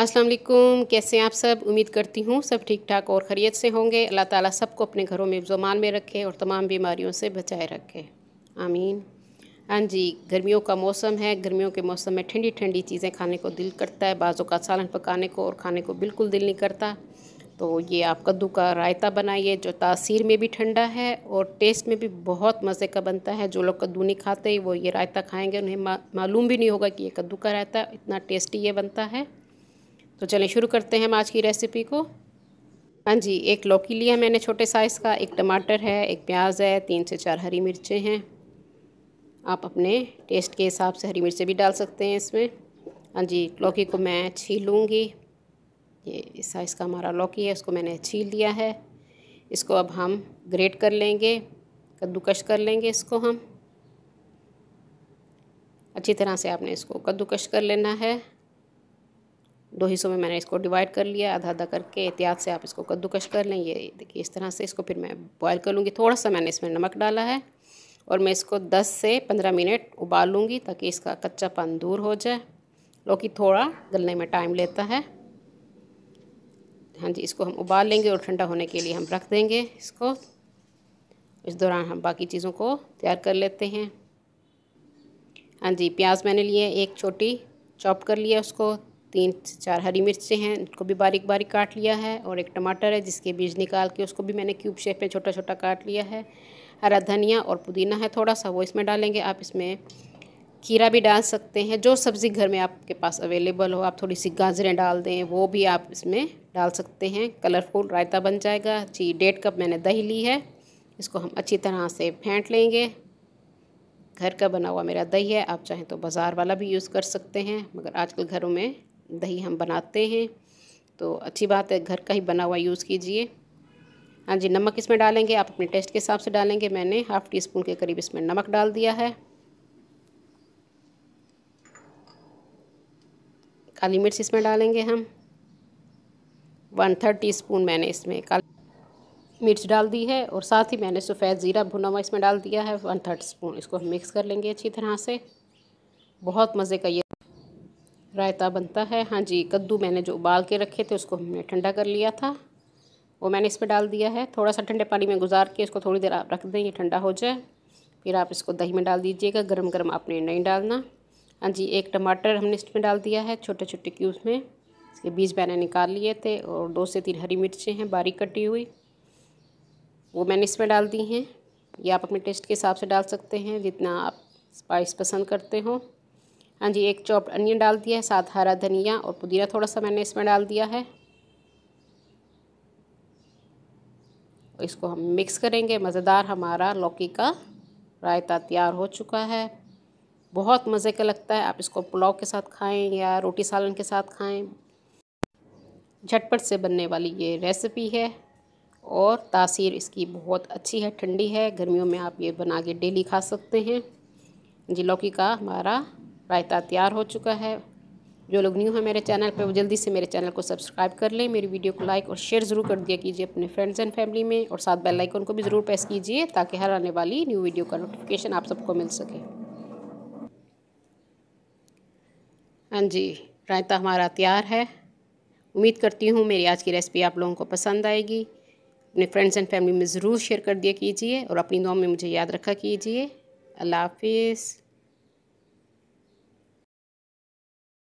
अस्सलाम वालेकुम। कैसे हैं आप सब? उम्मीद करती हूँ सब ठीक ठाक और खैरियत से होंगे। अल्लाह ताला सबको अपने घरों में ज़मान में रखे और तमाम बीमारियों से बचाए रखे, आमीन। हाँ जी, गर्मियों का मौसम है। गर्मियों के मौसम में ठंडी ठंडी चीज़ें खाने को दिल करता है, बाज़ों का सालन पकाने को और खाने को बिल्कुल दिल नहीं करता। तो ये आप कद्दू का रायता बनाइए जो तासीर में भी ठंडा है और टेस्ट में भी बहुत मज़े का बनता है। जो लोग कद्दू नहीं खाते वो ये रायता खाएंगे, उन्हें मालूम भी नहीं होगा कि ये कद्दू का रायता, इतना टेस्टी ये बनता है। तो चलें शुरू करते हैं हम आज की रेसिपी को। हाँ जी, एक लौकी लिया मैंने छोटे साइज़ का, एक टमाटर है, एक प्याज है, 3 से 4 हरी मिर्चें हैं। आप अपने टेस्ट के हिसाब से हरी मिर्चें भी डाल सकते हैं इसमें। हाँ जी, लौकी को मैं छील लूँगी। ये इस साइज़ का हमारा लौकी है, इसको मैंने छील लिया है। इसको अब हम ग्रेट कर लेंगे, कद्दूकश कर लेंगे इसको हम। अच्छी तरह से आपने इसको कद्दूकश कर लेना है। 2 हिस्सों में मैंने इसको डिवाइड कर लिया, आधा आधा करके। एहतियात से आप इसको कद्दूकश कर लें। ये देखिए इस तरह से। इसको फिर मैं बॉयल कर लूँगी। थोड़ा सा मैंने इसमें नमक डाला है और मैं इसको 10 से 15 मिनट उबाल लूँगी ताकि इसका कच्चापन दूर हो जाए। लौकी थोड़ा गलने में टाइम लेता है। हाँ जी, इसको हम उबाल लेंगे और ठंडा होने के लिए हम रख देंगे इसको। इस दौरान हम बाकी चीज़ों को तैयार कर लेते हैं। हाँ जी, प्याज मैंने लिए, एक छोटी चॉप कर लिया उसको। 3 से 4 हरी मिर्चें हैं, उनको भी बारीक बारीक काट लिया है। और एक टमाटर है जिसके बीज निकाल के उसको भी मैंने क्यूब शेप में छोटा छोटा काट लिया है। हरा धनिया और पुदीना है थोड़ा सा, वो इसमें डालेंगे। आप इसमें खीरा भी डाल सकते हैं, जो सब्ज़ी घर में आपके पास अवेलेबल हो। आप थोड़ी सी गाजरें डाल दें, वो भी आप इसमें डाल सकते हैं। कलरफुल रायता बन जाएगा जी। 1.5 कप मैंने दही ली है, इसको हम अच्छी तरह से फेंट लेंगे। घर का बना हुआ मेरा दही है, आप चाहें तो बाज़ार वाला भी यूज़ कर सकते हैं, मगर आजकल घरों में दही हम बनाते हैं तो अच्छी बात है, घर का ही बना हुआ यूज़ कीजिए। हाँ जी, नमक इसमें डालेंगे, आप अपने टेस्ट के हिसाब से डालेंगे। मैंने ½ टीस्पून के करीब इसमें नमक डाल दिया है। काली मिर्च इसमें डालेंगे हम 1/3 टीस्पून मैंने इसमें काली मिर्च डाल दी है। और साथ ही मैंने सफ़ेद ज़ीरा भुना हुआ इसमें डाल दिया है 1/3 स्पून। इसको हम मिक्स कर लेंगे अच्छी तरह से। बहुत मज़े का ये रायता बनता है। हाँ जी, कद्दू मैंने जो उबाल के रखे थे उसको हमने ठंडा कर लिया था, वो मैंने इसमें डाल दिया है। थोड़ा सा ठंडे पानी में गुजार के इसको थोड़ी देर आप रख दें, ये ठंडा हो जाए। फिर आप इसको दही में डाल दीजिएगा, गरम गरम आपने नहीं डालना। हाँ जी, एक टमाटर हमने इसमें डाल दिया है छोटे छोटे क्यूब्स में, इसके बीज मैंने निकाल लिए थे। और 2 से 3 हरी मिर्चें हैं बारीक कटी हुई, वो मैंने इसमें डाल दी हैं। ये आप अपने टेस्ट के हिसाब से डाल सकते हैं, जितना आप स्पाइस पसंद करते हो। हाँ जी, एक चॉप्ड अनियन डाल दिया है, साथ हरा धनिया और पुदीना थोड़ा सा मैंने इसमें डाल दिया है। इसको हम मिक्स करेंगे। मज़ेदार हमारा लौकी का रायता तैयार हो चुका है। बहुत मज़े का लगता है। आप इसको पुलाव के साथ खाएं या रोटी सालन के साथ खाएं। झटपट से बनने वाली ये रेसिपी है और तासीर इसकी बहुत अच्छी है, ठंडी है। गर्मियों में आप ये बना के डेली खा सकते हैं। जी, लौकी का हमारा रायता तैयार हो चुका है। जो लोग न्यू हैं मेरे चैनल पे वो जल्दी से मेरे चैनल को सब्सक्राइब कर लें। मेरी वीडियो को लाइक और शेयर ज़रूर कर दिया कीजिए अपने फ्रेंड्स एंड फैमिली में। और साथ बेल आइकन को भी ज़रूर प्रेस कीजिए ताकि हर आने वाली न्यू वीडियो का नोटिफिकेशन आप सबको मिल सके। हाँ जी, रायता हमारा तैयार है। उम्मीद करती हूँ मेरी आज की रेसिपी आप लोगों को पसंद आएगी। अपने फ्रेंड्स एंड फैमिली में ज़रूर शेयर कर दिया कीजिए और अपनी दुआ में मुझे याद रखा कीजिए। अल्लाह हाफिज़।